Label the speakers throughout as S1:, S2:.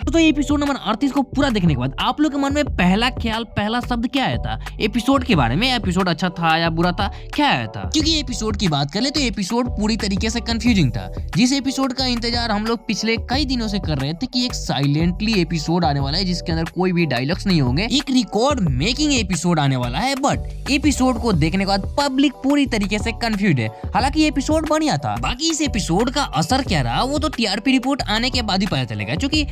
S1: तो episode number 38 को पूरा देखने के बाद आप लोग के मन में पहला ख्याल, पहला शब्द क्या आया था एपिसोड के बारे में? एपिसोड अच्छा था या बुरा था, क्या आया था? क्योंकि एपिसोड की बात करें तो एपिसोड पूरी तरीके से कंफ्यूजिंग था। जिस एपिसोड का इंतजार हम लोग पिछले कई दिनों से कर रहे थे कि एक साइलेंटली एपिसोड आने वाला है जिसके अंदर कोई भी डायलॉग्स नहीं होंगे, एक रिकॉर्ड मेकिंग एपिसोड आने वाला है। बट एपिसोड को देखने के बाद पब्लिक पूरी तरीके से कंफ्यूज है। हालांकि एपिसोड बढ़िया था, बाकी इस एपिसोड का असर क्या रहा वो तो टीआरपी रिपोर्ट आने के बाद ही पता चलेगा। क्योंकि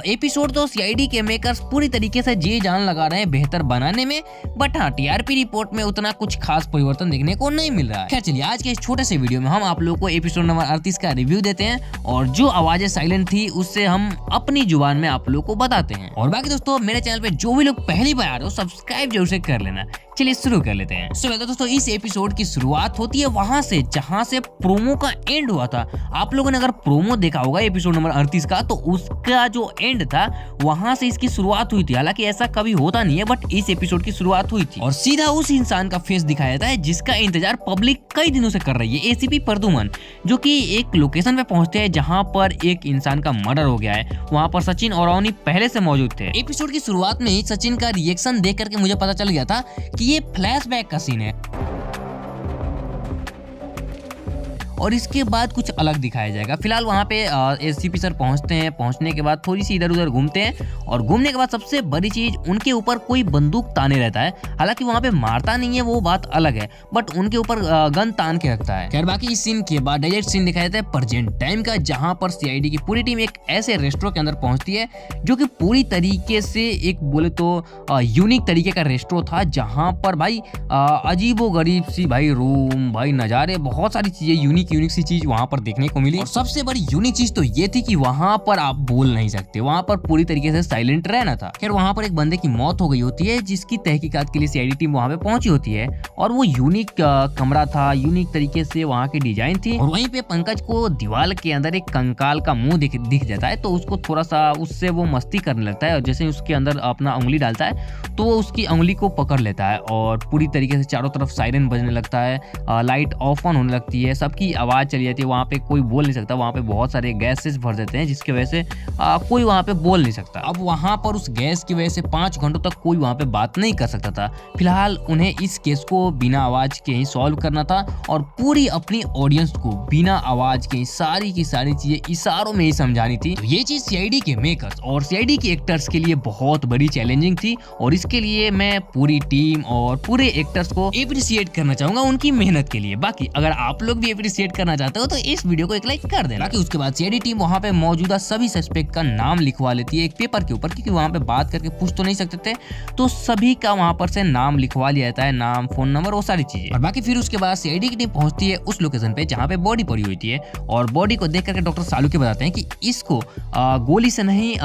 S1: एपिसोड तो सीआईडी के मेकर्स पूरी तरीके से जी जान लगा रहे हैं बेहतर बनाने में, बट हाँ टीआरपी रिपोर्ट में उतना कुछ खास परिवर्तन देखने को नहीं मिल रहा है। खैर चलिए, आज के इस छोटे से वीडियो में हम आप लोगों को एपिसोड नंबर 38 का रिव्यू देते हैं और जो आवाजें साइलेंट थी उससे हम अपनी जुबान में आप लोगों को बताते हैं। और बाकी दोस्तों, मेरे चैनल पे जो भी लोग पहली बार आ रहे हो सब्सक्राइब जरूर से कर लेना। चलिए शुरू कर लेते हैं। तो दोस्तों, इस एपिसोड की शुरुआत होती है वहां से जहां से प्रोमो का एंड हुआ था। आप लोगों ने अगर प्रोमो देखा होगा एपिसोड नंबर 38 का, तो उसका जो एंड था वहां से इसकी शुरुआत हुई थी। हालांकि ऐसा कभी होता नहीं है, बट इस एपिसोड की शुरुआत हुई थी और सीधा उस इंसान का फेस दिखाया जाता है जिसका इंतजार पब्लिक कई दिनों से कर रही है। एसीपी प्रद्युमन, जो कि एक लोकेशन पे पहुंचते हैं जहां पर एक इंसान का मर्डर हो गया है। वहां पर सचिन और अवनी पहले से मौजूद थे। एपिसोड की शुरुआत में ही सचिन का रिएक्शन देख करके मुझे पता चल गया था कि ये फ्लैशबैक का सीन है और इसके बाद कुछ अलग दिखाया जाएगा। फिलहाल वहाँ पे एसीपी सर पहुँचते हैं। पहुँचने के बाद थोड़ी सी इधर उधर घूमते हैं और घूमने के बाद सबसे बड़ी चीज उनके ऊपर कोई बंदूक ताने रहता है। हालांकि वहाँ पे मारता नहीं है, वो बात अलग है, बट उनके ऊपर गन तान के रखता है। खैर बाकी इस सीन के बाद डायरेक्ट सीन दिखाया जाता है प्रेजेंट टाइम का, जहाँ पर सीआईडी की पूरी टीम एक ऐसे रेस्टोरेंट के अंदर पहुँचती है जो कि पूरी तरीके से एक बोले तो यूनिक तरीके का रेस्टोरेंट था, जहाँ पर भाई अजीबो गरीब सी भाई रूम, भाई नज़ारे, बहुत सारी चीजें यूनिक सी चीज वहां पर देखने को मिली। और सबसे बड़ी यूनिक चीज तो ये थी कि वहां पर आप बोल नहीं सकते, वहां पर पूरी तरीके से साइलेंट रहना था। खैर वहां पर एक बंदे की मौत हो गई होती है जिसकी तहकीकात के लिए सीआईडी टीम वहां पे पहुंची होती है और वो यूनिक कमरा था, यूनिक तरीके से वहां की डिजाइन थी। और वहीं पे पंकज को दीवार के अंदर एक कंकाल का मुंह दिख जाता है, तो उसको थोड़ा सा उससे वो मस्ती करने लगता है और जैसे उसके अंदर अपना उंगली डालता है तो वो उसकी उंगली को पकड़ लेता है और पूरी तरीके से चारों तरफ सायरन बजने लगता है, लाइट ऑफ ऑन होने लगती है, सबकी आवाज चली जाती है। वहाँ पे कोई बोल नहीं सकता, वहाँ पे बहुत सारे गैसेस भर देते हैं जिसकी वजह से कोई वहाँ पे बोल नहीं सकता। अब वहाँ पर उस गैस की वजह से 5 घंटों तक कोई वहाँ पे बात नहीं कर सकता था। फिलहाल उन्हें इस केस को बिना आवाज के ही सॉल्व करना था और पूरी अपनी ऑडियंस को बिना आवाज के सारी की सारी चीजें इशारों में ही समझानी थी। तो ये चीज सीआईडी के मेकर्स और सीआईडी के एक्टर्स के लिए बहुत बड़ी चैलेंजिंग थी और इसके लिए मैं पूरी टीम और पूरे एक्टर्स को एप्रिशिएट करना चाहूंगा उनकी मेहनत के लिए। बाकी अगर आप लोग भी एप्रिशिएट करना चाहते हो तो इस वीडियो को एक लाइक कर देना। बाकी उसके बाद सीआईडी टीम वहां पे मौजूदा सभी सस्पेक्ट का नाम लिखवा लेती है एक पेपर के ऊपर, क्योंकि वहां पे बात करके पूछ तो नहीं सकते थे, तो सभी का वहां पर से नाम लिखवा लिया जाता है, नाम, फोन नंबर, वो सारी चीजें। और बाकी फिर उसके बाद सीआईडी की टीम पहुंचती है उस लोकेशन पे जहाँ पे बॉडी पड़ी हुई थी और बॉडी को देख करके डॉक्टर सालू के बताते हैं कि इसको गोली से नहीं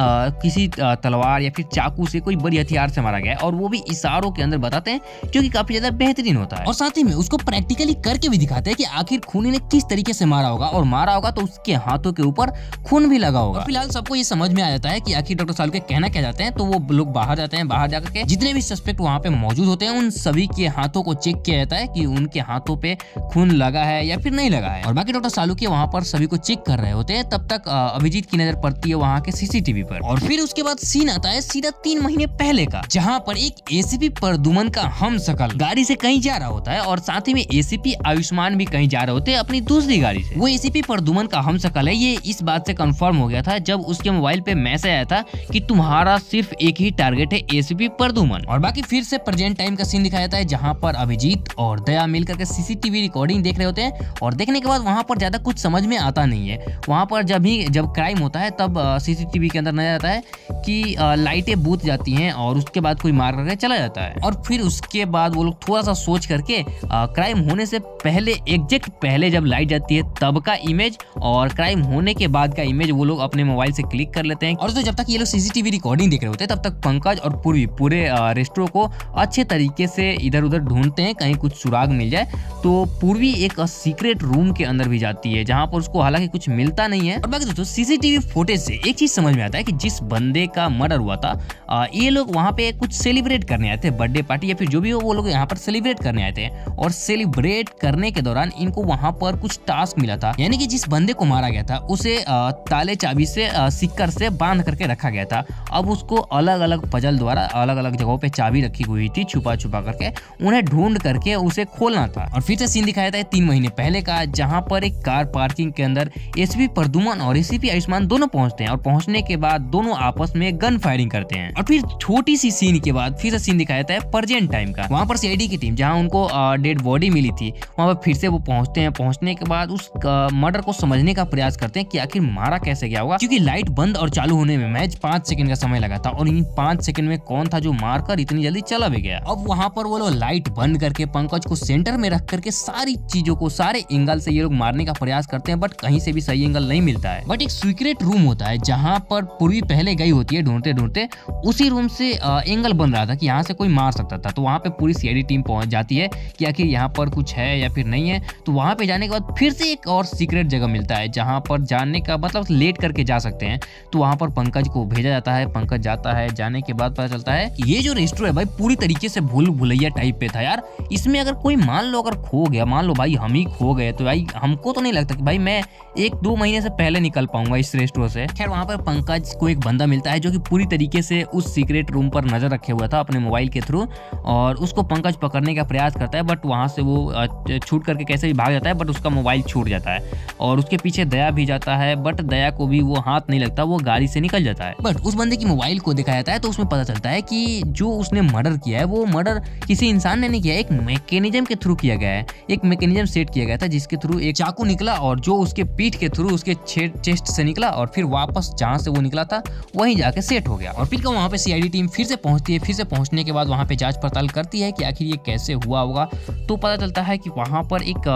S1: किसी तलवार या फिर चाकू से, कोई बड़ी हथियार से मारा गया है और वो भी इशारों के अंदर बताते हैं, जो कि काफी ज्यादा बेहतरीन होता है। और साथ ही में उसको प्रैक्टिकली करके भी दिखाते हैं कि आखिर खूनी ने किस तरीके से मारा होगा और मारा होगा तो उसके हाथों के ऊपर खून भी लगा होगा। फिलहाल सबको ये समझ में आ जाता है कि आखिर डॉक्टर सालू के कहना क्या चाहते हैं, तो वो लोग बाहर जाते हैं। बाहर जाकर के जितने भी सस्पेक्ट वहाँ पे मौजूद होते हैं उन सभी के हाथों को चेक किया जाता है कि उनके हाथों पे खून लगा है या फिर नहीं लगा है। और बाकी डॉक्टर सालू के वहाँ पर सभी को चेक कर रहे होते हैं। तब तक अभिजीत की नजर पड़ती है वहाँ के सीसीटीवी पर और फिर उसके बाद सीन आता है सीधा 3 महीने पहले का, जहाँ पर एक एसीपी प्रद्युमन का हमशक्ल गाड़ी से कहीं जा रहा होता है और साथ ही में एसीपी आयुष्मान भी कहीं जा रहे होते हैं अपनी दूसरी गाड़ी से। वो एसीपी प्रद्युमन का हमशक्ल है, ये इस बात से कंफर्म हो गया था जब उसके मोबाइल पे मैसेज आया था कि तुम्हारा सिर्फ एक ही टारगेट है, एसीपी प्रद्युमन। और बाकी फिर से प्रेजेंट टाइम का सीन दिखाया जाता है जहाँ पर अभिजीत और दया मिलकर के सीसीटीवी रिकॉर्डिंग देख रहे होते हैं और देखने के बाद वहाँ पर ज्यादा कुछ समझ में आता नहीं है। वहाँ पर जब क्राइम होता है तब सीसीटीवी के अंदर नजर आता है कि लाइटें बूझ जाती हैं और उसके बाद कोई मार करके चला जाता है। और फिर उसके बाद वो लोग थोड़ा सा सोच करके क्राइम होने से पहले, एग्जैक्ट पहले जब लाइट जाती है तब का इमेज और क्राइम होने के बाद का इमेज वो लोग अपने मोबाइल से क्लिक कर लेते हैं। और तो जब तक ये लोग सीसीटीवी रिकॉर्डिंग देख रहे होते हैं तब तक पंकज और पूर्वी पूरे रेस्टोरेंट को अच्छे तरीके से इधर उधर ढूंढते हैं कहीं कुछ सुराग मिल जाए। तो पूर्वी एक सीक्रेट रूम के अंदर भी जाती है जहाँ पर उसको हालांकि कुछ मिलता नहीं है। और बाकी दोस्तों सीसीटीवी फुटेज से एक चीज समझ में आता है कि जिस बंदे का मर्डर हुआ था ये लोग वहाँ पे कुछ सेलिब्रेट करने आए थे, बर्थडे पार्टी या फिर जो भी हो, वो लोग यहाँ पर सेलिब्रेट करने आए थे और सेलिब्रेट करने के दौरान इनको वहाँ पर कुछ टास्क मिला था, यानी कि जिस बंदे को मारा गया था उसे ताले चाबी से सिक्कर से बांध करके रखा गया था। अब उसको अलग अलग पजल द्वारा अलग अलग जगहों पे चाबी रखी हुई थी छुपा छुपा करके, उन्हें ढूंढ करके उसे खोलना था। और फिर से सीन दिखाया था 3 महीने पहले का, जहां पर एक कार पार्किंग के अंदर एसीपी प्रद्युमन और एसीपी आयुष्मान दोनों पहुंचते हैं और पहुंचने के बाद दोनों आपस में गन फायरिंग करते हैं। और फिर छोटी सी सीन के बाद फिर से सीन दिखाया था प्रेजेंट टाइम का। वहां पर सीआईडी की टीम जहां उनको डेड बॉडी मिली थी वहां पर फिर से वो पहुंचते हैं। पहुंचने के बाद उस मर्डर को समझने का प्रयास करते हैं कि आखिर मारा कैसे गया होगा, क्योंकि लाइट बंद और चालू होने में महज 5 सेकंड का समय लगा था और इन 5 सेकंड में कौन था जो मारकर इतनी जल्दी चला भी गया। अब वहां पर वो लोग लाइट बंद करके पंकज को सेंटर में रख करके सारी चीजों को सारे एंगल से ये लोग मारने का प्रयास करते हैं, बट कहीं से भी सही एंगल नहीं मिलता है। बट एक सीक्रेट रूम होता है जहां पर पूर्वी पहले गई होती है ढूंढते ढूंढते, उसी रूम से एंगल बन रहा था कि यहाँ से कोई मार सकता था। तो वहां पे पूरी सीआईडी टीम पहुंच जाती है कि आखिर यहाँ पर कुछ है या फिर नहीं है। तो वहां पे जाने के बाद फिर से एक और सीक्रेट जगह मिलता है जहां पर जानने का मतलब लेट करके जा सकते हैं। तो वहां पर पंकज को भेजा जाता है, पंकज जाता है। जाने के बाद पता चलता है कि ये जो रेस्टोरेंट है भाई पूरी तरीके से भूल भुलैया टाइप पे था यार। इसमें अगर कोई मान लो अगर खो गया, मान लो भाई हम ही खो गए, तो भाई हमको तो नहीं लगता कि भाई मैं 1-2 महीने से पहले निकल पाऊंगा इस रेस्टोरेंट से। खैर वहां पर पंकज को एक बंदा मिलता है जो कि पूरी तरीके से उस सीक्रेट रूम पर नजर रखे हुआ था अपने मोबाइल के थ्रू, और उसको पंकज पकड़ने का प्रयास करता है। बट वहां से वो छूट करके कैसे भी भाग जाता है, बट उसका मोबाइल छूट जाता है और उसके पीछे दया भी जाता है। बट दया को भी वो हाथ नहीं लगता, वो गाड़ी से निकल जाता है। बट उस बंदे की मोबाइल को दिखाया जाता है तो उसमें पता चलता है कि जो उसने मर्डर किया है वो मर्डर किसी इंसान ने नहीं किया, एक मैकेनिज्म के थ्रू किया गया है। एक मैकेनिज्म सेट किया गया था जिसके थ्रू एक चाकू निकला और जो उसके पीठ के थ्रू उसके चेस्ट से निकला और फिर वापस जहां से वो निकला था वहीं जाके सेट हो गया। और फिर वहां पे सीआईडी टीम फिर से पहुंचती है। फिर से पहुंचने के बाद वहां पे जांच पड़ताल करती है कि आखिर ये कैसे हुआ होगा। तो पता चलता है कि वहां पर एक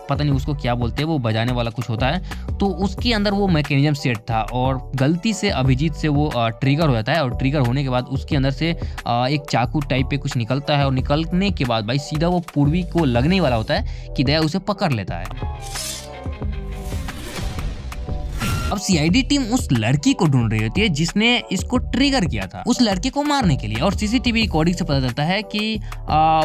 S1: पता नहीं उसको क्या बोलते हैं, वो बजाने वाला कुछ होता है, तो उसके अंदर वो मैकेनिज्म सेट था और गलती से अभिजीत से वो ट्रिगर हो जाता है। और ट्रिगर होने के बाद उसके अंदर से एक चाकू टाइप पे कुछ निकलता है और निकलने के बाद भाई सीधा वो पूर्वी को लगने वाला होता है कि दया उसे पकड़ लेता है। अब सीआईडी टीम उस लड़की को ढूंढ रही होती है जिसने इसको ट्रिगर किया था उस लड़के को मारने के लिए। और सीसीटीवी रिकॉर्डिंग से पता चलता है कि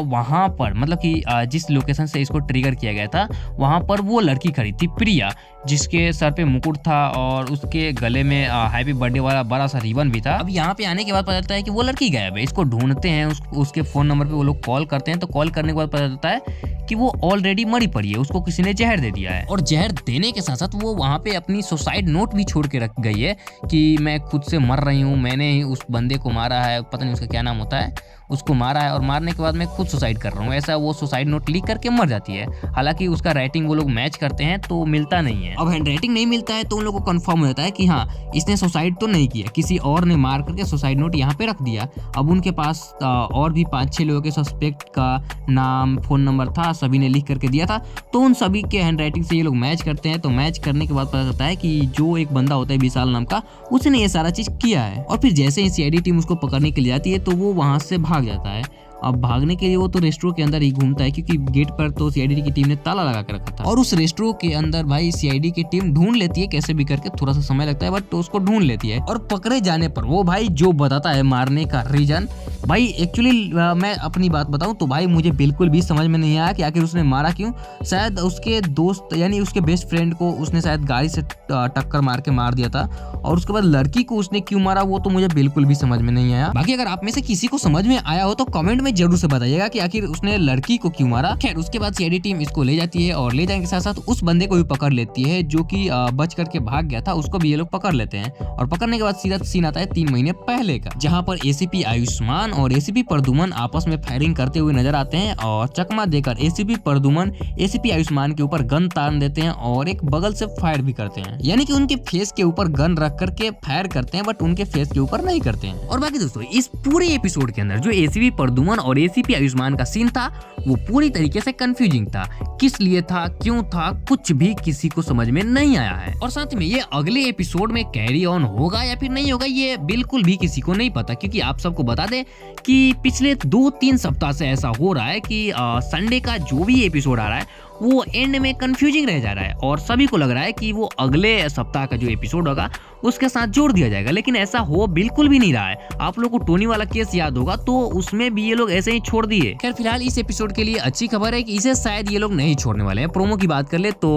S1: वहां पर मतलब कि जिस लोकेशन से इसको ट्रिगर किया गया था वहां पर वो लड़की खड़ी थी प्रिया, जिसके सर पे मुकुट था और उसके गले में हैप्पी बर्थडे वाला बड़ा सा रिबन भी था। अब यहाँ पे आने के बाद पता चलता है कि वो लड़की गायब है। इसको ढूंढते हैं, उसके फोन नंबर पे वो लोग कॉल करते हैं। तो कॉल करने के बाद पता चलता है कि वो ऑलरेडी मरी पड़ी है, उसको किसी ने जहर दे दिया है। और जहर देने के साथ साथ वो वहाँ पे अपनी सुसाइड नोट भी छोड़ के रख गई है कि मैं खुद से मर रही हूँ, मैंने ही उस बंदे को मारा है, पता नहीं उसका क्या नाम होता है, उसको मारा है और मारने के बाद मैं खुद सुसाइड कर रहा हूँ, ऐसा वो सुसाइड नोट लिख करके मर जाती है। हालांकि उसका राइटिंग वो लोग मैच करते हैं तो मिलता नहीं है। अब हैंड राइटिंग नहीं मिलता है तो उन लोगों को कंफर्म हो जाता है कि हाँ इसने सुसाइड तो नहीं किया, किसी और ने मार करके सुसाइड नोट यहाँ पे रख दिया। अब उनके पास और भी 5-6 लोगों के सस्पेक्ट का नाम फोन नंबर था, सभी ने लिख करके दिया था। तो उन सभी के हैंड राइटिंग से ये लोग मैच करते हैं। तो मैच करने के बाद पता चलता है कि जो एक बंदा होता है विशाल नाम का, उसने ये सारा चीज किया है। और फिर जैसे ही सीआईडी टीम उसको पकड़ने के लिए जाती है तो वो वहां से भाग जाता है। अब भागने के लिए वो तो रेस्टोरेंट के अंदर ही घूमता है क्योंकि गेट पर तो सीआईडी की टीम ने ताला लगा के रखा था। और उस रेस्टोरेंट के अंदर भाई सीआईडी की टीम ढूंढ लेती है कैसे भी करके, थोड़ा सा समय लगता है बट तो उसको ढूंढ लेती है। और पकड़े जाने पर वो भाई जो बताता है मारने का रीजन, भाई एक्चुअली मैं अपनी बात बताऊं तो भाई मुझे बिल्कुल भी समझ में नहीं आया कि आखिर उसने मारा क्यों। शायद उसके दोस्त यानी उसके बेस्ट फ्रेंड को उसने शायद गाड़ी से टक्कर मार के मार दिया था और उसके बाद लड़की को उसने क्यों मारा वो तो मुझे बिल्कुल भी समझ में नहीं आया। बाकी अगर आप में से किसी को समझ में आया हो तो कमेंट में जरूर से बताइएगा कि आखिर उसने लड़की को क्यों मारा। खैर उसके बाद सीआईडी टीम इसको ले जाती है और ले जाने के साथ साथ उस बंदे को भी पकड़ लेती है जो कि बच करके भाग गया था, उसको भी ये लोग पकड़ लेते हैं। और पकड़ने के बाद सीधा सीन आता है 3 महीने पहले का, जहां पर एसीपी आयुष्मान और एसीपी प्रद्युमन आपस में फायरिंग करते हुए नजर आते हैं और चकमा देकर एसीपी प्रद्युमन एसीपी आयुष्मान के ऊपर गन तान देते हैं और एक बगल से फायर भी करते हैं, यानी कि उनके फेस के ऊपर गन रख करके फायर करते हैं बट उनके फेस के ऊपर नहीं करते हैं। और बाकी दोस्तों इस पूरे एपिसोड के अंदर जो एसीपी प्रद्युमन और एसीपी आयुष्मान का सीन था वो पूरी तरीके से कंफ्यूजिंग था, किस लिए था, क्यों था, कुछ भी किसी को समझ में नहीं आया है। और साथ में ये अगले एपिसोड में कैरी ऑन होगा या फिर नहीं होगा ये बिल्कुल भी किसी को नहीं पता, क्योंकि आप सबको बता दें कि पिछले 2-3 सप्ताह से ऐसा हो रहा है कि संडे का जो भी एपिसोड आ रहा है वो एंड में कंफ्यूजिंग रह जा रहा है और सभी को लग रहा है कि वो अगले सप्ताह का जो एपिसोड होगा उसके साथ जोड़ दिया जाएगा, लेकिन ऐसा हो बिल्कुल भी नहीं रहा है। आप लोग को टोनी वाला केस याद होगा, तो उसमें भी ये लोग ऐसे ही छोड़ दिए। खैर फिलहाल इस एपिसोड के लिए अच्छी खबर है कि इसे शायद ये लोग नहीं छोड़ने वाले हैं। प्रोमो की बात कर ले तो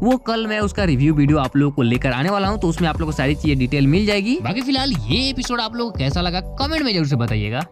S1: वो कल मैं उसका रिव्यू वीडियो आप लोगों को लेकर आने वाला हूँ, तो उसमें आप लोग को सारी चीजें डिटेल मिल जाएगी। बाकी फिलहाल ये एपिसोड आप लोग को कैसा लगा कमेंट में जरूर से बताइएगा।